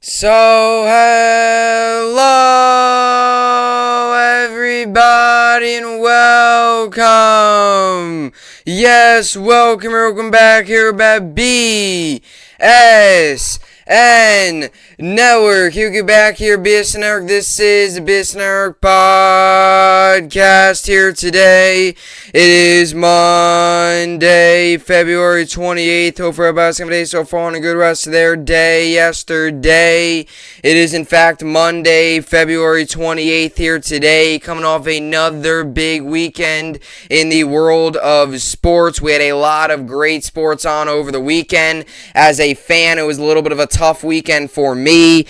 So, hello everybody and welcome. Yes, welcome back here about BSN Network. You get back here, BSN Network. This is the BSN Network podcast here today. It is Monday, February 28th. Hope for everybody's having a day so far and a good rest of their day yesterday. It is, in fact, Monday, February 28th here today, coming off another big weekend in the world of sports. We had a lot of great sports on over the weekend. As a fan, it was a little bit of a tough weekend for me.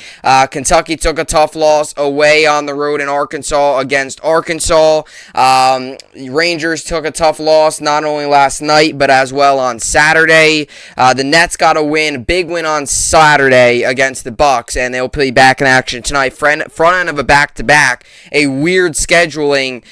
Kentucky took a tough loss away on the road in Arkansas against Arkansas. Rangers took a tough loss not only last night, but as well on Saturday. The Nets got a big win on Saturday against the Bucks, and they'll be back in action tonight. Front end of a back-to-back, a little weird scheduling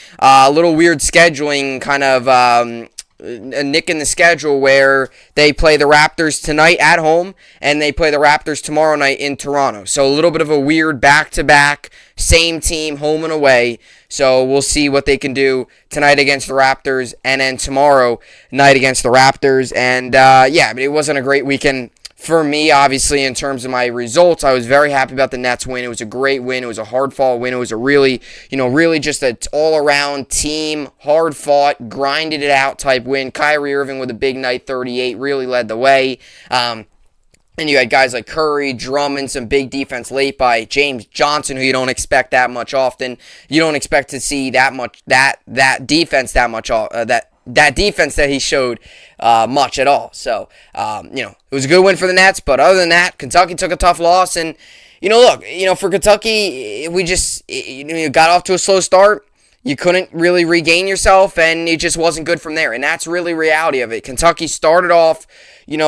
kind of a nick in the schedule where they play the Raptors tonight at home and they play the Raptors tomorrow night in Toronto. So a little bit of a weird back-to-back, same team, home and away. So we'll see what they can do tonight against the Raptors and then tomorrow night against the Raptors. And it wasn't a great weekend for me, obviously, in terms of my results. I was very happy about the Nets win. It was a great win. It was a hard-fought win. It was a really just an all-around team, hard-fought, grinded-it-out type win. Kyrie Irving with a big night, 38, really led the way. And you had guys like Curry, Drummond, some big defense late by James Johnson, who you don't expect that much often. You don't expect to see that defense that he showed much at all. So, it was a good win for the Nets, but other than that, Kentucky took a tough loss. And, for Kentucky, we just got off to a slow start. You couldn't really regain yourself, and it just wasn't good from there. And that's really reality of it. Kentucky started off,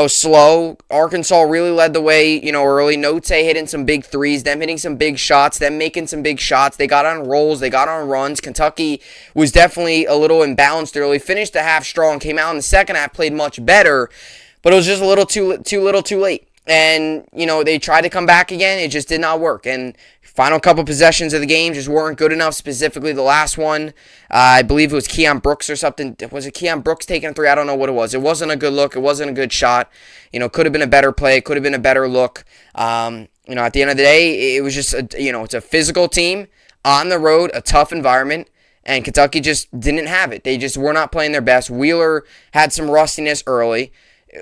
slow. Arkansas really led the way, early. Note hitting some big threes, them hitting some big shots, them making some big shots. They got on rolls, they got on runs. Kentucky was definitely a little imbalanced early. Finished the half strong, came out in the second half, played much better, but it was just a little too late. And, they tried to come back again. It just did not work. And final couple possessions of the game just weren't good enough, specifically the last one. I believe it was Keon Brooks or something. Was it Keon Brooks taking a three? I don't know what it was. It wasn't a good look. It wasn't a good shot. Could have been a better play. Could have been a better look. At the end of the day, it was just, it's a physical team on the road, a tough environment. And Kentucky just didn't have it. They just were not playing their best. Wheeler had some rustiness early.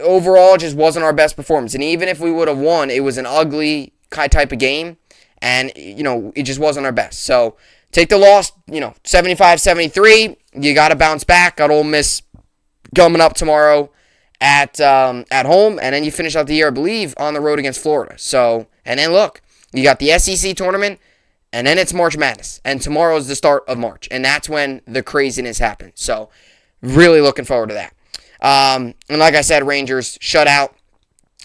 Overall, it just wasn't our best performance. And even if we would have won, it was an ugly type of game. And, it just wasn't our best. So, take the loss, 75-73. You got to bounce back. Got Ole Miss coming up tomorrow at home. And then you finish out the year, I believe, on the road against Florida. So, and then look, you got the SEC tournament. And then it's March Madness. And tomorrow is the start of March. And that's when the craziness happens. So, really looking forward to that. And like I said, Rangers shut out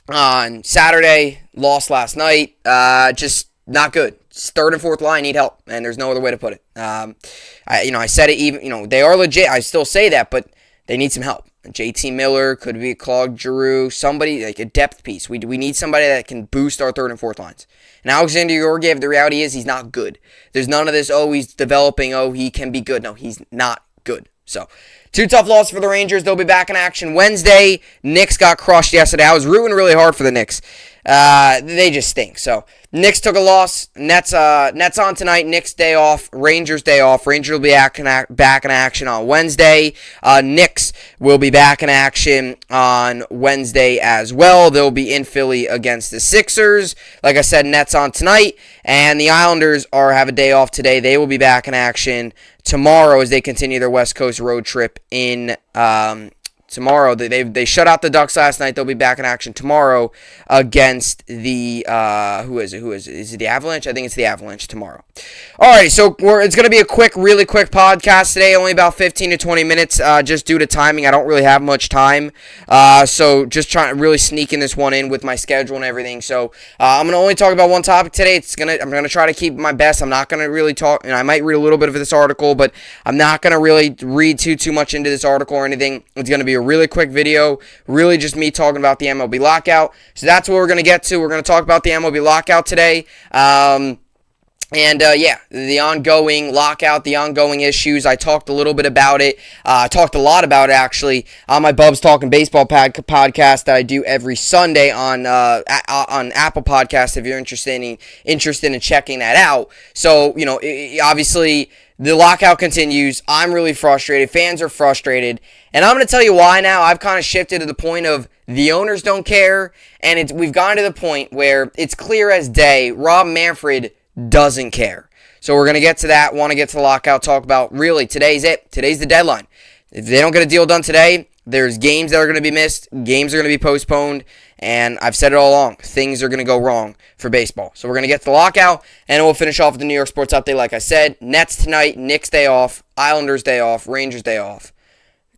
on Saturday, lost last night. Just not good. Third and fourth line need help, and there's no other way to put it. I said it even, they are legit. I still say that, but they need some help. JT Miller, could be Claude Giroux, somebody like a depth piece. We need somebody that can boost our third and fourth lines. And Alexander Georgiev, the reality is he's not good. There's none of this, he's developing, he can be good. No, he's not good. So, two tough losses for the Rangers. They'll be back in action Wednesday. Knicks got crushed yesterday. I was rooting really hard for the Knicks. They just stink. So, Knicks took a loss. Nets on tonight. Knicks day off. Rangers day off. Rangers will be back in action on Wednesday. Knicks will be back in action on Wednesday as well. They'll be in Philly against the Sixers. Like I said, Nets on tonight. And the Islanders have a day off today. They will be back in action tomorrow as they continue their West Coast road trip in tomorrow. They shut out the Ducks last night. They'll be back in action tomorrow against the who is it? Is it the Avalanche? I think it's the Avalanche tomorrow. All right, so it's going to be a really quick podcast today, only about 15 to 20 minutes, just due to timing. I don't really have much time, so just trying to really sneaking this one in with my schedule and everything. So I'm going to only talk about one topic today. I'm going to try to keep my best. I'm not going to really talk, and I might read a little bit of this article, but I'm not going to really read too much into this article or anything. It's going to be a really quick video, really just me talking about the MLB lockout. So that's what we're going to get to. We're going to talk about the MLB lockout today. The ongoing lockout, the ongoing issues. I talked a little bit about it. I talked a lot about it, actually, on my Bubs Talking Baseball podcast that I do every Sunday on Apple Podcasts if you're interested in checking that out. So, obviously, the lockout continues. I'm really frustrated. Fans are frustrated. And I'm going to tell you why now. I've kind of shifted to the point of the owners don't care, and we've gotten to the point where it's clear as day. Rob Manfred doesn't care. So we're going to get to that. Want to get to the lockout, talk about really today's it. Today's the deadline. If they don't get a deal done today, there's games that are going to be missed, games are going to be postponed, and I've said it all along, things are going to go wrong for baseball. So we're going to get to the lockout, and we'll finish off with the New York sports update. Like I said, Nets tonight, Knicks day off, Islanders day off, Rangers day off.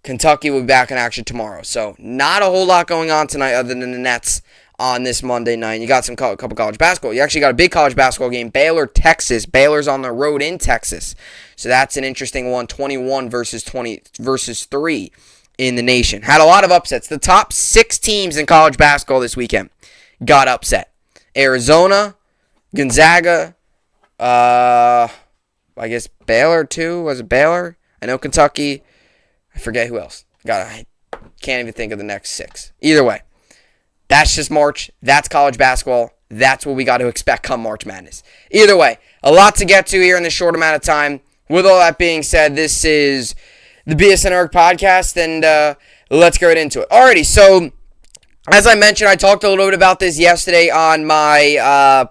Kentucky will be back in action tomorrow. So not a whole lot going on tonight other than the Nets on this Monday night. You got some couple college basketball. You actually got a big college basketball game. Baylor, Texas. Baylor's on the road in Texas. So that's an interesting one. 21 versus 3 in the nation. Had a lot of upsets. The top 6 teams in college basketball this weekend got upset. Arizona, Gonzaga, I guess Baylor too. Was it Baylor? I know Kentucky. I forget who else. I can't even think of the next 6. Either way. That's just March. That's college basketball. That's what we got to expect come March Madness. Either way, a lot to get to here in this short amount of time. With all that being said, this is the BSN podcast, and let's get right into it. Alrighty, so as I mentioned, I talked a little bit about this yesterday on my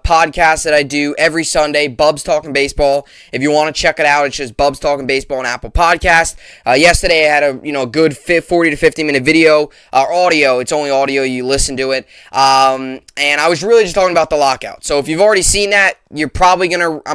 podcast that I do every Sunday, Bubs Talking Baseball. If you want to check it out, it's just Bubs Talking Baseball on Apple Podcast. Yesterday, I had a good 40 to 50 minute video, audio. It's only audio. You listen to it. And I was really just talking about the lockout. So if you've already seen that, I'm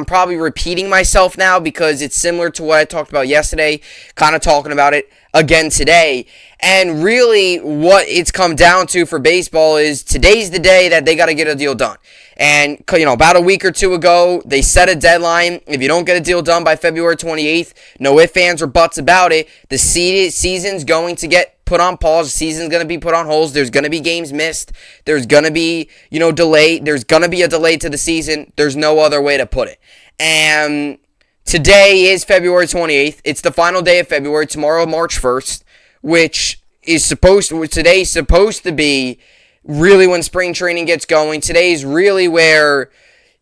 probably repeating myself now because it's similar to what I talked about yesterday, kind of talking about it again today. And really what it's come down to for baseball is today's the day that they got to get a deal done. And, about a week or two ago, they set a deadline. If you don't get a deal done by February 28th, no ifs, ands, or buts about it, the season's going to get put on pause. The season's going to be put on hold. There's going to be games missed. There's going to be, delay. There's going to be a delay to the season. There's no other way to put it. And today is February 28th. It's the final day of February. Tomorrow, March 1st, which is supposed to be really when spring training gets going. Today is really where,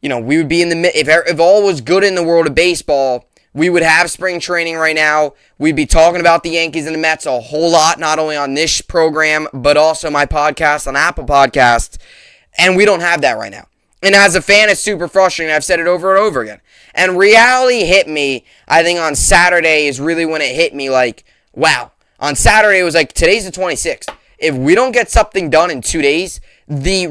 we would be in the if all was good in the world of baseball, we would have spring training right now. We'd be talking about the Yankees and the Mets a whole lot, not only on this program, but also my podcast on Apple Podcasts. And we don't have that right now. And as a fan, it's super frustrating. I've said it over and over again. And reality hit me, I think on Saturday is really when it hit me like, wow. On Saturday, it was like, today's the 26th. If we don't get something done in 2 days, the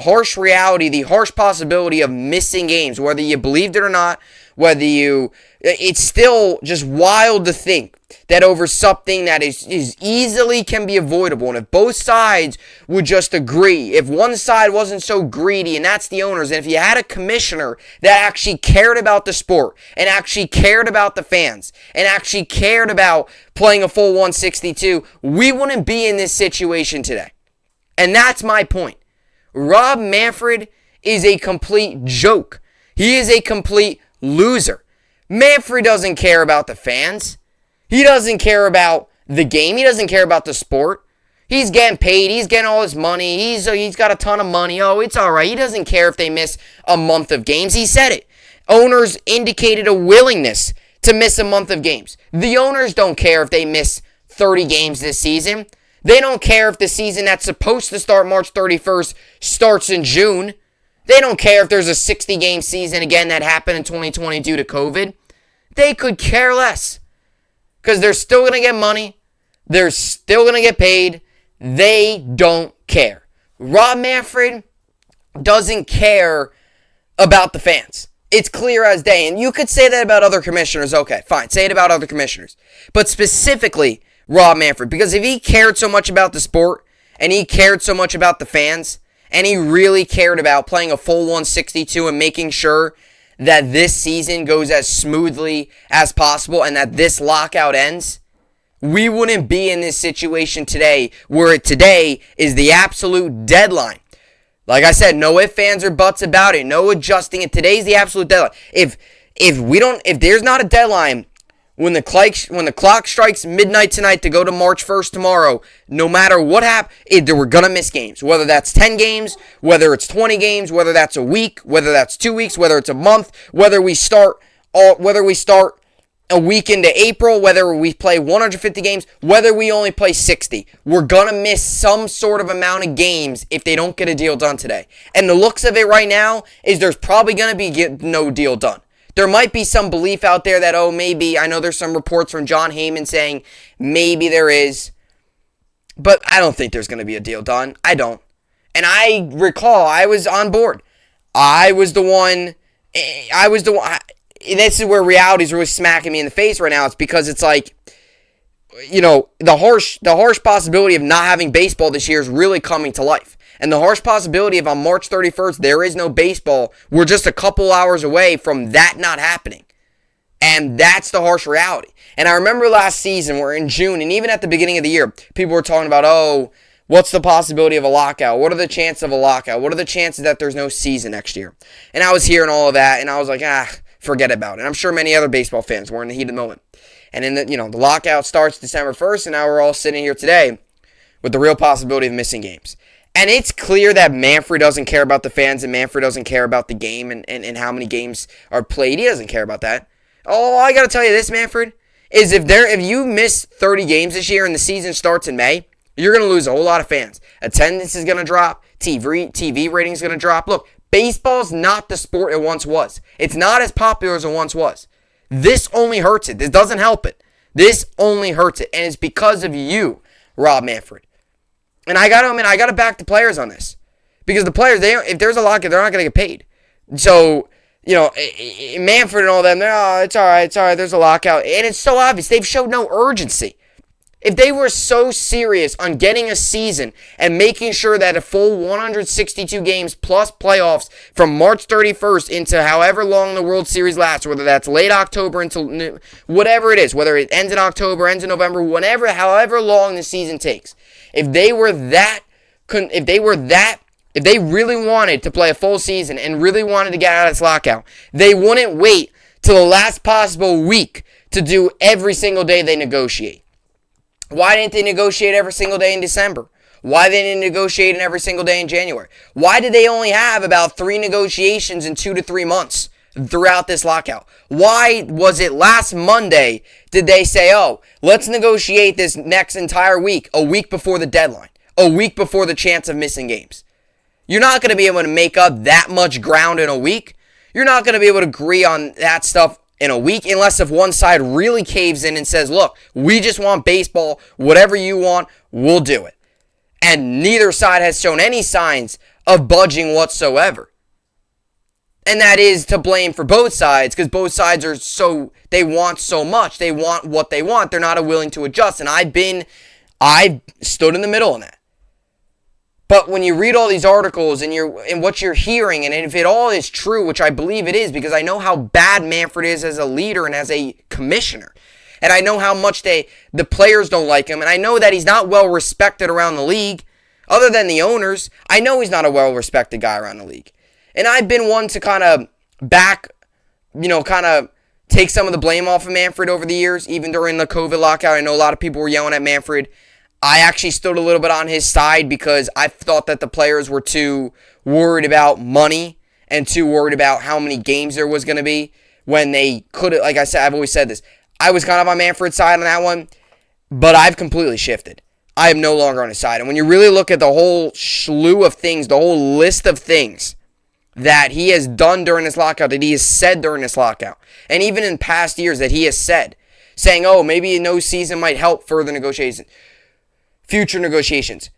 harsh possibility of missing games, whether you believed it or not, it's still just wild to think that over something that is easily can be avoidable. And if both sides would just agree, if one side wasn't so greedy, and that's the owners, and if you had a commissioner that actually cared about the sport, and actually cared about the fans, and actually cared about playing a full 162, we wouldn't be in this situation today. And that's my point. Rob Manfred is a complete joke. He is a complete loser. Manfred doesn't care about the fans. He doesn't care about the game. He doesn't care about the sport. He's getting paid. He's getting all his money. He's got a ton of money. Oh, it's all right. He doesn't care if they miss a month of games. He said it. Owners indicated a willingness to miss a month of games. The owners don't care if they miss 30 games this season. They don't care if the season that's supposed to start March 31st starts in June. They don't care if there's a 60-game season again that happened in 2020 due to COVID. They could care less. Because they're still going to get money. They're still going to get paid. They don't care. Rob Manfred doesn't care about the fans. It's clear as day. And you could say that about other commissioners. Okay, fine. Say it about other commissioners. But specifically, Rob Manfred. Because if he cared so much about the sport, and he cared so much about the fans, and he really cared about playing a full 162 and making sure that this season goes as smoothly as possible and that this lockout ends, we wouldn't be in this situation today, where today is the absolute deadline. Like I said, no ifs, ands, or buts about it. No adjusting it. Today's the absolute deadline. If there's not a deadline when the clock strikes midnight tonight to go to March 1st tomorrow, no matter what happens, we're gonna miss games. Whether that's 10 games, whether it's 20 games, whether that's a week, whether that's 2 weeks, whether it's a month, whether we start a week into April, whether we play 150 games, whether we only play 60. We're going to miss some sort of amount of games if they don't get a deal done today. And the looks of it right now is there's probably going to be no deal done. There might be some belief out there that, maybe, I know there's some reports from John Heyman saying maybe there is, but I don't think there's going to be a deal done. I don't. And I recall I was on board. I was the one. This is where reality's really smacking me in the face right now. It's because it's like, the harsh possibility of not having baseball this year is really coming to life. And the harsh possibility of on March 31st, there is no baseball. We're just a couple hours away from that not happening. And that's the harsh reality. And I remember last season, we're in June, and even at the beginning of the year, people were talking about, what's the possibility of a lockout? What are the chances of a lockout? What are the chances that there's no season next year? And I was hearing all of that, and I was like, forget about it. And I'm sure many other baseball fans were in the heat of the moment. And then the lockout starts December 1st, and now we're all sitting here today with the real possibility of missing games. And it's clear that Manfred doesn't care about the fans, and Manfred doesn't care about the game and how many games are played. He doesn't care about that. All I got to tell you this, Manfred, is if you miss 30 games this year and the season starts in May, you're going to lose a whole lot of fans. Attendance is going to drop. TV ratings is going to drop. Look, baseball's not the sport it once was. It's not as popular as it once was. This only hurts it. This doesn't help it. This only hurts it. And it's because of you, Rob Manfred. And I got to back the players on this. Because the players, if there's a lockout, they're not going to get paid. So, Manfred and all them, it's all right, there's a lockout. And it's so obvious. They've showed no urgency. If they were so serious on getting a season and making sure that a full 162 games plus playoffs from March 31st into however long the World Series lasts, whether that's late October until whatever it is, whether it ends in October, ends in November, however long the season takes, if they really wanted to play a full season and really wanted to get out of this lockout, they wouldn't wait till the last possible week to do every single day they negotiate. Why didn't they negotiate every single day in December? Why didn't they negotiate every single day in January? Why did they only have about 3 negotiations in 2 to 3 months throughout this lockout? Why was it last Monday did they say, let's negotiate this next entire week, a week before the deadline, a week before the chance of missing games? You're not going to be able to make up that much ground in a week. You're not going to be able to agree on that stuff in a week, unless if one side really caves in and says, look, we just want baseball, whatever you want, we'll do it. And neither side has shown any signs of budging whatsoever. And that is to blame for both sides, because both sides they want so much, they want what they want, they're not willing to adjust. And I've stood in the middle on that. But when you read all these articles and what you're hearing, and if it all is true, which I believe it is, because I know how bad Manfred is as a leader and as a commissioner, and I know how much the players don't like him, and I know that he's not well respected around the league, other than the owners. I know he's not a well respected guy around the league, and I've been one to kind of take some of the blame off of Manfred over the years, even during the COVID lockout. I know a lot of people were yelling at Manfred. I actually stood a little bit on his side because I thought that the players were too worried about money and too worried about how many games there was going to be when they could have, like I said, I've always said this. I was kind of on Manfred's side on that one, but I've completely shifted. I am no longer on his side. And when you really look at the whole slew of things, the whole list of things that he has done during this lockout, that he has said during this lockout, and even in past years that he has said, saying, maybe no season might help further negotiations. Future negotiations.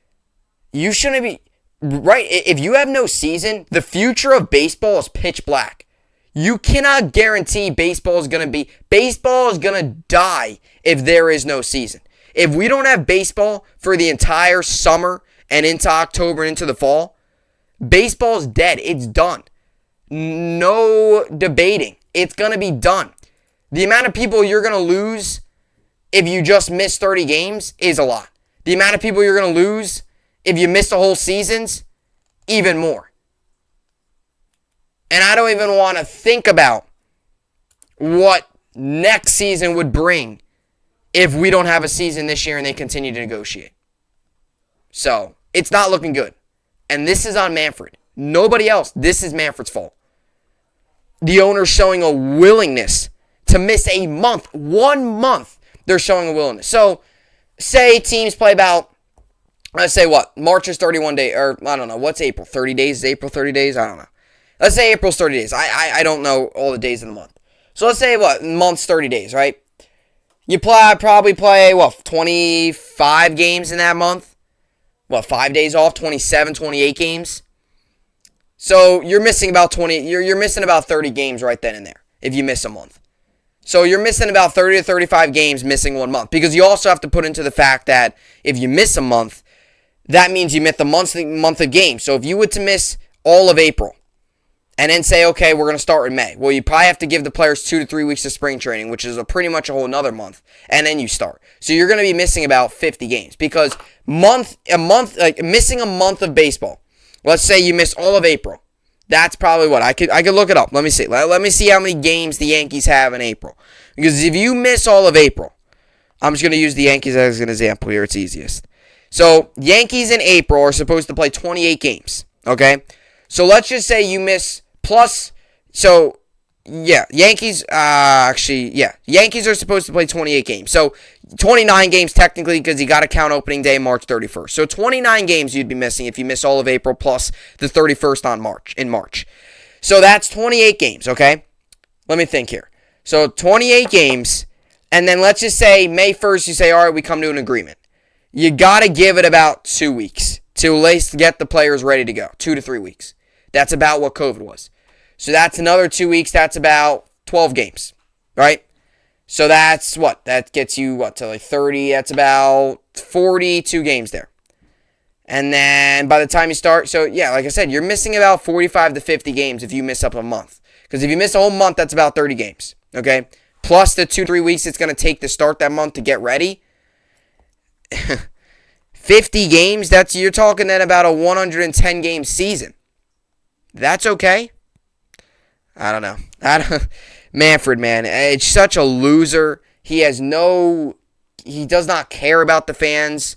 You shouldn't be, right? If you have no season, the future of baseball is pitch black. You cannot guarantee baseball is going to die if there is no season. If we don't have baseball for the entire summer and into October and into the fall, baseball's dead. It's done. No debating. It's going to be done. The amount of people you're going to lose if you just miss 30 games is a lot. The amount of people you're going to lose if you miss the whole seasons, even more. And I don't even want to think about what next season would bring if we don't have a season this year and they continue to negotiate. So, it's not looking good. And this is on Manfred. Nobody else. This is Manfred's fault. The owner's showing a willingness to miss a month. 1 month, they're showing a willingness. So, say teams play about, let's say what? March is 31 days, or I don't know. What's April? 30 days? Is April 30 days? I don't know. Let's say April's 30 days. I don't know all the days of the month. So let's say what? Month's 30 days, right? You probably play, 25 games in that month? 5 days off? 27, 28 games? So you're missing about 20, you're missing about 30 games right then and there if you miss a month. So you're missing about 30 to 35 games missing 1 month, because you also have to put into the fact that if you miss a month, that means you missed the month of games. So if you were to miss all of April and then say, okay, we're going to start in May, well, you probably have to give the players 2 to 3 weeks of spring training, which is pretty much a whole another month, and then you start. So you're going to be missing about 50 games, because missing a month of baseball. Let's say you miss all of April. That's probably what I could look it up. Let me see. Let me see how many games the Yankees have in April. Because if you miss all of April, I'm just going to use the Yankees as an example here. It's easiest. So Yankees in April are supposed to play 28 games. Okay? So let's just say you miss plus. So yeah, Yankees are supposed to play 28 games. So 29 games technically, because you got to count opening day March 31st. So 29 games you'd be missing if you miss all of April plus the 31st in March. So that's 28 games, okay? Let me think here. So 28 games, and then let's just say May 1st you say, all right, we come to an agreement. You got to give it about 2 weeks to at least get the players ready to go. 2 to 3 weeks. That's about what COVID was. So that's another 2 weeks. That's about 12 games, right? So that's what? That gets you, to like 30? That's about 42 games there. And then by the time you start, so yeah, like I said, you're missing about 45 to 50 games if you miss up a month. Because if you miss a whole month, that's about 30 games, okay? Plus the 2-3 weeks it's going to take to start that month to get ready. 50 games, you're talking then about a 110 game season. That's okay? I don't know. Manfred, man, it's such a loser. He does not care about the fans.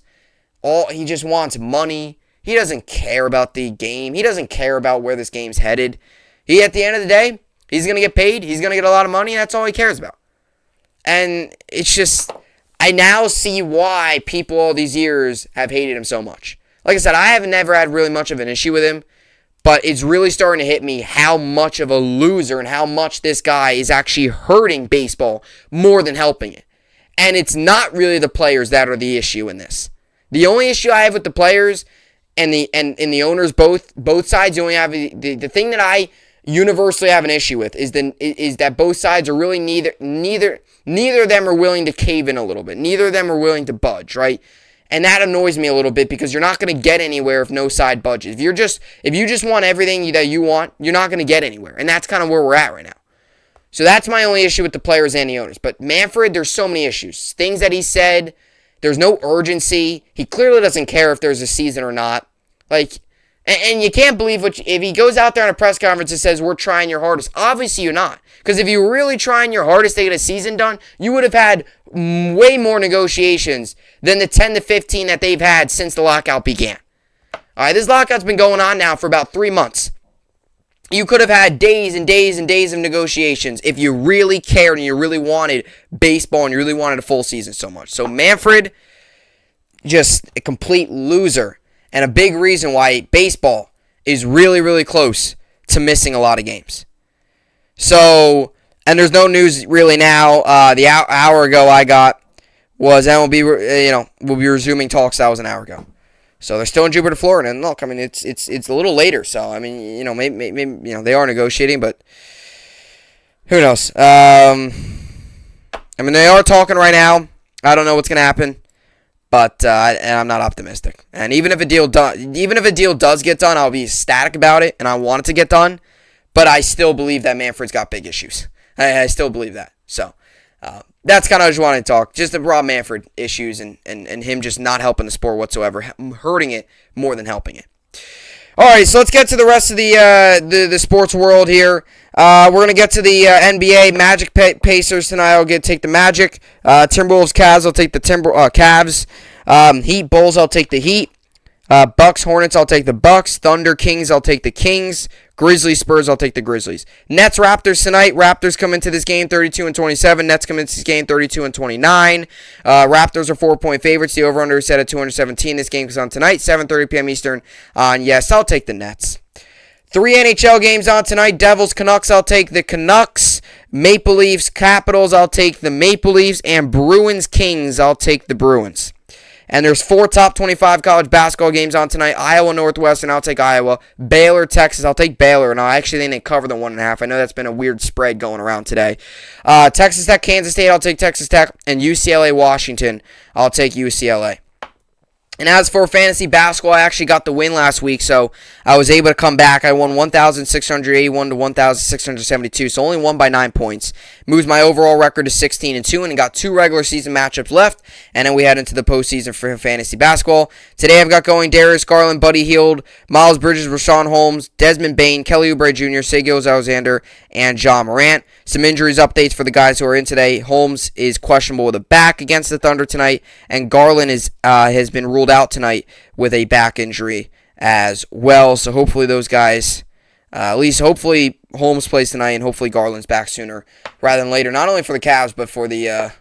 He just wants money. He doesn't care about the game. He doesn't care about where this game's headed. At the end of the day, he's going to get paid. He's going to get a lot of money. That's all he cares about. And it's just, I now see why people all these years have hated him so much. Like I said, I have never had really much of an issue with him. But it's really starting to hit me how much of a loser and how much this guy is actually hurting baseball more than helping it. And it's not really the players that are the issue in this. The only issue I have with the players and the owners, both sides, the thing that I universally have an issue with is that both sides are really neither of them are willing to cave in a little bit. Neither of them are willing to budge, right? And that annoys me a little bit, because you're not going to get anywhere if no side budges. If you just want everything that you want, you're not going to get anywhere. And that's kind of where we're at right now. So that's my only issue with the players and the owners. But Manfred, there's so many issues. Things that he said, there's no urgency. He clearly doesn't care if there's a season or not. And you can't believe if he goes out there on a press conference and says, we're trying your hardest. Obviously you're not. Because if you were really trying your hardest to get a season done, you would have had way more negotiations than the 10 to 15 that they've had since the lockout began. All right, this lockout's been going on now for about 3 months. You could have had days and days and days of negotiations if you really cared and you really wanted baseball and you really wanted a full season so much. So Manfred, just a complete loser, and a big reason why baseball is really, really close to missing a lot of games. So, and there's no news really now. The hour ago I got was MLB, will be resuming talks. That was an hour ago. So they're still in Jupiter, Florida. And look, I mean, it's a little later. So I mean, maybe they are negotiating, but who knows? I mean, they are talking right now. I don't know what's gonna happen, but I'm not optimistic. And even if a deal does get done, I'll be ecstatic about it, and I want it to get done. But I still believe that Manfred's got big issues. I still believe that. So, that's kind of what I just wanted to talk. Just the Rob Manfred issues and him just not helping the sport whatsoever, hurting it more than helping it. All right, so let's get to the rest of the sports world here. We're gonna get to the NBA Magic Pacers tonight. I'll take the Magic. Timberwolves Cavs. I'll take the Cavs. Heat Bulls. I'll take the Heat. Bucks Hornets. I'll take the Bucks. Thunder Kings. I'll take the Kings. Grizzlies Spurs. I'll take the Grizzlies. Nets Raptors tonight. Raptors come into this game 32-27. Nets come into this game 32-29. Raptors are 4-point favorites. The over/under is set at 217. This game is on tonight, 7:30 p.m. Eastern. Yes, I'll take the Nets. 3 NHL games on tonight. Devils Canucks. I'll take the Canucks. Maple Leafs Capitals. I'll take the Maple Leafs. And Bruins Kings. I'll take the Bruins. And there's 4 top 25 college basketball games on tonight. Iowa Northwestern, I'll take Iowa. Baylor Texas, I'll take Baylor. And I actually think they cover the 1.5. I know that's been a weird spread going around today. Texas Tech Kansas State, I'll take Texas Tech. And UCLA Washington, I'll take UCLA. And as for fantasy basketball, I actually got the win last week, so I was able to come back. I won 1,681 to 1,672, so only won by 9 points. Moves my overall record to 16-2, and got 2 regular season matchups left, and then we head into the postseason for fantasy basketball. Today I've got going Darius Garland, Buddy Hield, Miles Bridges, Rashawn Holmes, Desmond Bain, Kelly Oubre Jr., Segios Alexander, and John Morant. Some injuries updates for the guys who are in today. Holmes is questionable with a back against the Thunder tonight, and Garland has been ruled out tonight with a back injury as well. So hopefully those guys, at least hopefully Holmes plays tonight, and hopefully Garland's back sooner rather than later. Not only for the Cavs, but for the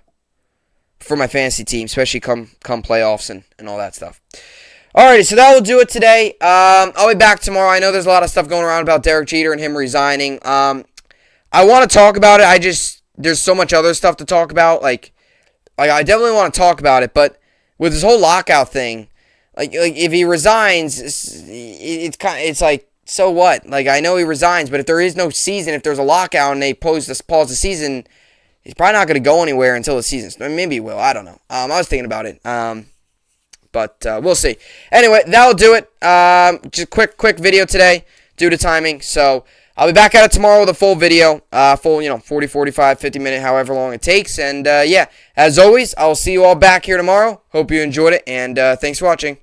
for my fantasy team, especially come playoffs and all that stuff. Alrighty, so that will do it today. I'll be back tomorrow. I know there's a lot of stuff going around about Derek Jeter and him resigning. I want to talk about it. There's so much other stuff to talk about. Like I definitely want to talk about it, but with this whole lockout thing, like if he resigns, it's like, so what? Like, I know he resigns, but if there is no season, if there's a lockout and they pause the season, he's probably not going to go anywhere until the season. Maybe he will. I don't know. I was thinking about it. But we'll see. Anyway, that'll do it. Just quick video today due to timing. So I'll be back at it tomorrow with a full video, 40, 45, 50 minute, however long it takes. And yeah, as always, I'll see you all back here tomorrow. Hope you enjoyed it, and thanks for watching.